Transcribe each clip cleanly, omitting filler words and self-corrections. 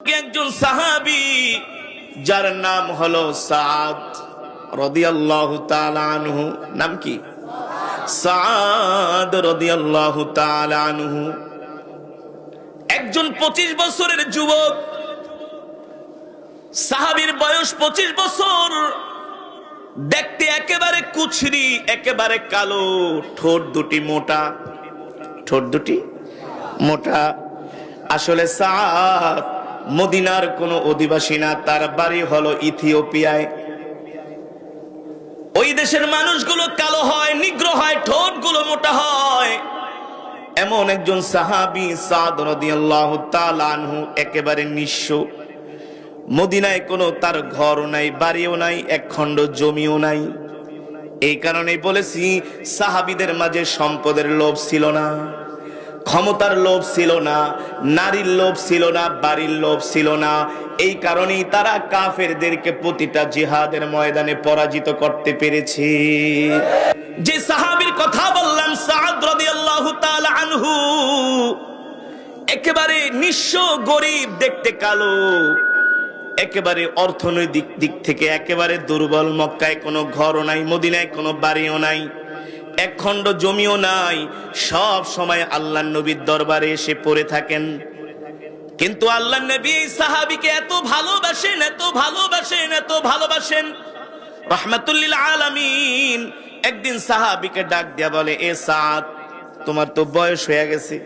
একজন সাহাবী যার নাম হলো সাদ রাদিয়াল্লাহু তাআলা আনহু। নাম কি? সাদ রাদিয়াল্লাহু তাআলা আনহু। একজন 25 বছরের যুবক, সাহাবীর বয়স 25 বছর, দেখতে একেবারে কুচরি, একেবারে কালো, ঠোঁট দুটি মোটা, ঠোঁট দুটি মোটা। আসলে সাদ মদিনার কোন অধিবাসী না, তার বাড়ি হলো ইথিওপিয়ায়। ওই দেশের মানুষগুলো কালো হয়, নিগ্র হয়, ঠোঁটগুলো মোটা হয়। এমন একজন সাহাবী সাদ রাদিয়াল্লাহু তাআলা আনহু, একেবারে নিঃস্ব। মদিনায় কোনো তার ঘরও নাই, বাড়িও নাই, এক খণ্ড জমিও নাই। এই কারণেই বলেছি সাহাবীদের মাঝে সম্পদের লোভ ছিল না, ক্ষমতার লোভ ছিল না, নারীর লোভ ছিল না, বাড়ির লোভ ছিল না। এই কারণেই তারা কাফেরদেরকে প্রতিটা জিহাদের ময়দানে পরাজিত করতে পেরেছে। যে সাহাবীর কথা বললাম সাদ রাদিয়াল্লাহু তাআলা আনহু, একেবারে নিঃস্ব, গরীব, দেখতে কালো, একেবারে অর্থনৈতিক দিক থেকে একেবারে দুর্বল। মক্কায় কোনো ঘরও নাই, মদিনায় কোনো বাড়িও নাই, এক খণ্ড জমিও নাই। সব সময় আল্লাহর নবীর দরবারে এসে পড়ে থাকেন। কিন্তু আল্লাহর নবী এই সাহাবীকে এত ভালোবাসেন, এত ভালোবাসেন, এত ভালোবাসেন, রাহমাতুল লিল আলামিন। একদিন সাহাবীকে ডাক দিয়া বলে, এ সাদ, তোমার তো বয়স হয়ে গেছে,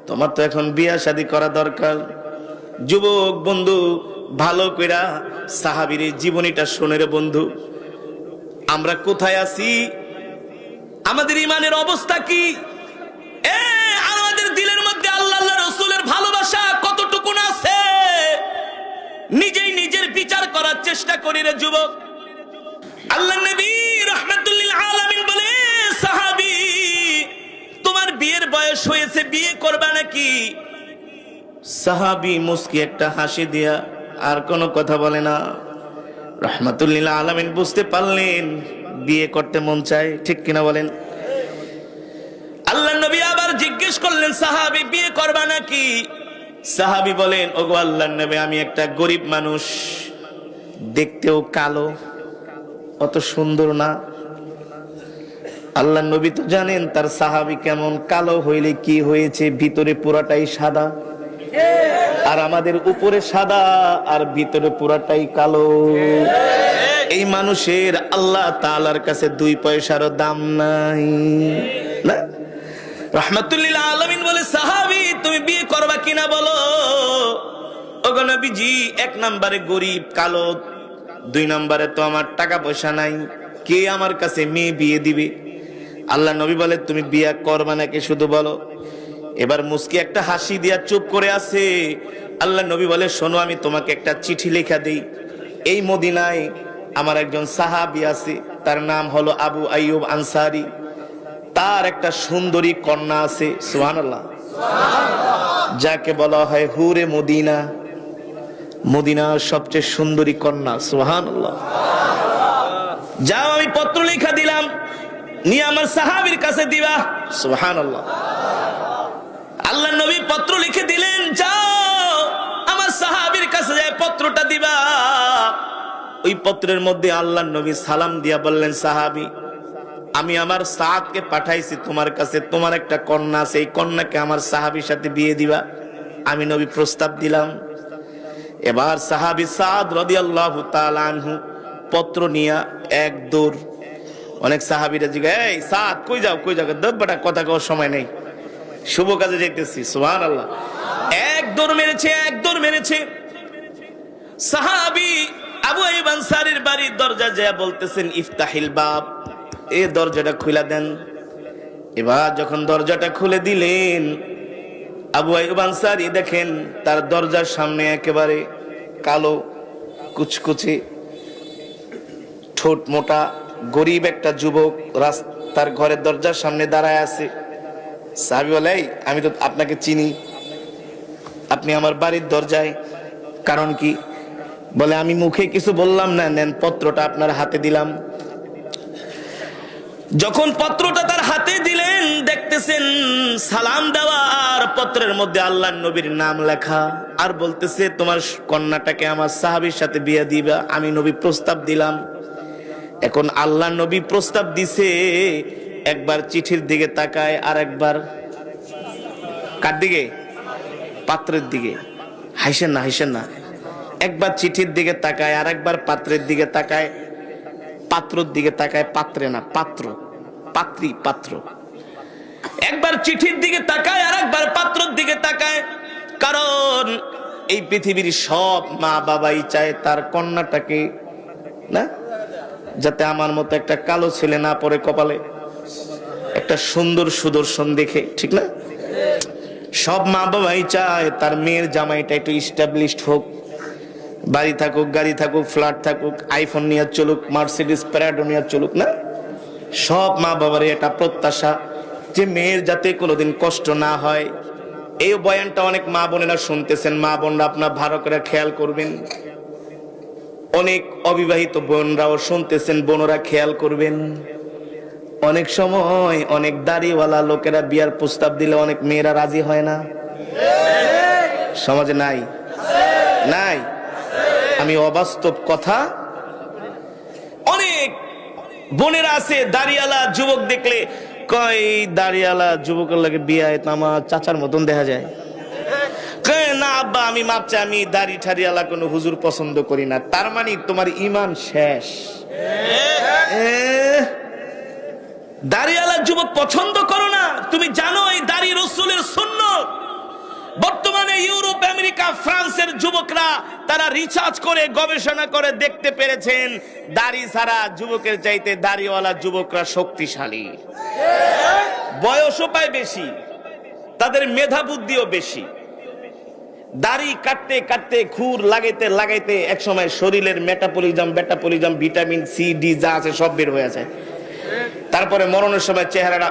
তোমার তো এখন বিয়ে শাদী করা দরকার। যুবক বন্ধু, ভালো কইরা সাহাবীর জীবনীটা শুনে রে বন্ধু। আমরা কোথায় আছি? আমাদের ইমানের অবস্থা কি? আমাদের দিলের মধ্যে আল্লাহ রাসূলের ভালোবাসা কতটুকু আছে? নিজেই নিজের বিচার করার চেষ্টা করি রে যুবক। আল্লাহর নবী রাহমাতুল লিল আলামিন বলে, সাহাবী, তোমার বিয়ের বয়স হয়েছে, বিয়ে করবা নাকি? সাহাবী মুস্কি একটা হাসি দিয়া আর কোনো কথা বলে না। রাহমাতুল লিল আলামিন বুঝতে পারলেন বিয়ে করতে মন চায়, ঠিক কিনা বলেন? আল্লাহর নবী আবার জিজ্ঞেস করলেন, সাহাবী, বিয়ে করবা নাকি? সাহাবী বলেন, ওগো আল্লাহর নবী, আমি একটা গরিব মানুষ, দেখতেও কালো, অত সুন্দর না। আল্লাহর নবী তো জানেন তার সাহাবী কেমন, কালো হইলে কি হয়েছে, ভিতরে পুরাটাই সাদা। আর আমাদের উপরে সাদা আর ভিতরে পুরাটাই কালো। এই মানুষের আল্লাহ তাআলার কাছে 2 পয়সারও দাম নাই না। রাহমাতুল লিল আলামিন বলে, সাহাবী, তুমি বিয়ে করবা কিনা বলো। ওগো নবীজি, 1 নম্বরে গরিব, কালো, 2 নম্বরে তো আমার টাকা পয়সা নাই, কে আমার কাছে মেয়ে বিয়ে দিবে? আল্লাহ নবী বলে, তুমি বিয়ে করবা নাকি শুধু বলো। এবার মুস্কি একটা হাসি দিয়া চুপ করে আছে। আল্লাহ নবী বলে, শোনো, আমি তোমাকে একটা চিঠি লেখা দেই। এই মদিনায় আমার একজন সাহাবী আছে, তার নাম হলো আবু আইয়ুব আনসারী। তার একটা সুন্দরী কন্যা আছে, সুবহানাল্লাহ, যাকে বলা হয় হুরে মদিনা, মদিনার সবচেয়ে সুন্দরী কন্যা, সুবহানাল্লাহ। যাও, আমি পত্র লেখা দিলাম, নিয়ে আমার সাহাবীর কাছে দিবা, সুবহানাল্লাহ। আল্লাহর নবী পত্র লিখে দিলেন, যাও আমার সাহাবীর কাছে যায় পত্রটা দিবা। ওই পত্রের মধ্যে আল্লাহর নবী সালাম দিয়া বললেন, সাহাবী, আমি আমার সাদকে পাঠাইছি তোমার কাছে, তোমার একটা কন্যা আছে, এই কন্যাকে আমার সাহাবীর সাথে বিয়ে দিবা। আমি নবী প্রস্তাব দিলাম। এবার সাহাবী সাদ রাদিয়াল্লাহু তাআলা আনহু পত্র নিয়া এক দৌড়। অনেক সাহাবীরা জিজ্ঞাসা, এই সাদ, কই যাও, কই যাও? দব্বাটা কথা কওয়ার সময় নেই, শুভ কাজে যাইতেছি, সুবহানাল্লাহ। এক দৌড় মেরেছে, এক দৌড় মেরেছে। সাহাবী আবু আইয়ুব আনসারীর বাড়ির দরজা যায় বলতেছেন, ইফতাহিল বাব, এই দরজাটা খুলে দেন। এবার যখন দরজাটা খুলে দিলেন, আবু আইয়ুব আনসারী দেখেন তার দরজার সামনে একেবারে কালো, কুচকুচে, ঠোঁট মোটা, গরিব একটা যুবক রাস্তার ঘরের দরজার সামনে দাঁড়ায় আছে। সাহাবী বলে, আমি তো আপনাকে চিনি, আপনি আমার বাড়ির দরজায়, কারণ কি? বলে, আমি মুখে কিছু বললাম না, নেন পত্রটা আপনার হাতে দিলাম। যখন পত্রটা তার হাতে দিলেন, দেখতে দেখতেছেন সালাম দেওয়ার পত্রের মধ্যে আল্লাহর নবীর নাম লেখা, আর বলতেছে তোমার কন্যাটাকে আমার সাহাবীর সাথে বিয়ে দিবা। আমি নবী প্রস্তাব দিলাম। এখন আল্লাহর নবী প্রস্তাব দিছে, একবার চিঠির দিকে তাকায়, আর একবার কার দিকে? পাত্রের দিকে। হাসেন না, হাসেন না। একবার চিঠির দিকে তাকায়, আর একবার পাত্রের দিকে তাকায়। পাত্রর দিকে তাকায়, পাত্রে না, পাত্র, পাত্রী, পাত্র। একবার চিঠির দিকে তাকায়, আর একবার পাত্রর দিকে তাকায়। কারণ এই পৃথিবীর সব মা বাবাই চায় তার কন্যাটাকে না, যাতে আমার মতো একটা কালো ছেলে না পড়ে কপালে, একটা সুন্দর সুদর্শন দেখে, ঠিক না? সব মা বাবাই চায় তার মেয়ের জামাইটা একটু ইস্টাবলিশড হোক, বাড়ি থাকুক, গাড়ি থাকুক, ফ্ল্যাট থাকুক, আইফোন নিয়ে চলুক, মার্সিডিজ প্যারাডো নিয়ে চলুক। না, সব মা বাবার এটা প্রত্যাশা যে মেয়ের যাতে কোনোদিন কষ্ট না হয়। এই বয়ানটা অনেক মা বোনেরা শুনতেছেন। মা বোনরা আপনার ভালো করে খেয়াল করবেন। অনেক অবিবাহিত বোনরাও শুনতেছেন, বোনরা খেয়াল করবেন। অনেক সময় অনেক দাড়িওয়ালা লোকেরা বিয়ার প্রস্তাব দিলে অনেক মেয়েরা রাজি হয় না। সমাজে নাই? নাই? আমি অবাস্তব কথা। অনেক বোনেরা আছে দাড়িওয়ালা যুবক দেখলে কয়, দাড়িওয়ালা যুবকের লাগে বিয়ে তো আমার চাচার মতন দেখা যায়। না আব্বা, আমি মাপ চাই, আমি দাড়ি ঠাড়িওয়ালা কোনো হুজুর পছন্দ করি না। তার মানে তোমার ঈমান শেষ। দাড়িওয়ালা যুবক পছন্দ করো না, তুমি জানো এই দাড়ি রাসূলের সুন্নাত। বর্তমানে ইউরোপ, আমেরিকা, ফ্রান্সের যুবকরা তারা রিসার্চ করে গবেষণা করে দেখতে পেরেছেন দাড়ি ছাড়া যুবকের চাইতে দাড়িওয়ালা যুবকরা শক্তিশালী, বয়সও পায় বেশি, তাদের মেধা বুদ্ধিও বেশি। দাড়ি কাটতে কাটতে, খুর লাগাইতে লাগাইতে একসময় শরীরের মেটাবলিজম, ভিটামিন সি, ডি যা আছে সব বের হয়ে যায়। তারপরে মরণের সময় চেহারাটা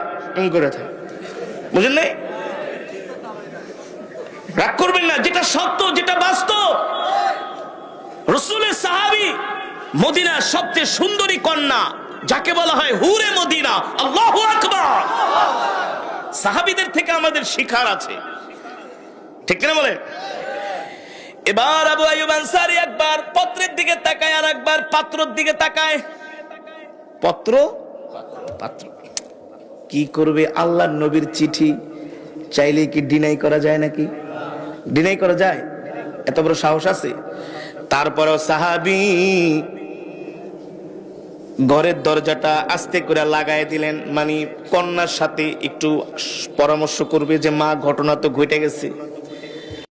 করে থাকে। বুঝেন নাই? রাগ করবেন না, যেটা সত্য, যেটা বাস্তব। রাসূলের সাহাবী, মদিনার সবচেয়ে সুন্দরী কন্যা, যাকে বলা হয় হুরে মদিনা। আল্লাহু আকবার। সাহাবীদের থেকে আমাদের শিখার আছে, ঠিক না বলে? এবার আবু আইয়ুব আনসারী একবার পত্রের দিকে তাকায়, আর একবার পাত্রের দিকে তাকায়। পত্র, পাত্র কি করবে? আল্লাহর নবীর চিঠি চাইলে কি ডিনাই করা যায় নাকি? ডিনাই করা যায়? এত বড় সাহস আছে? তারপরেও সাহাবী ঘরের দরজাটা আস্তে করে লাগায় দিলেন, মানে কন্যার সাথে একটু পরামর্শ করবে যে মা, ঘটনা তো ঘটে গেছে,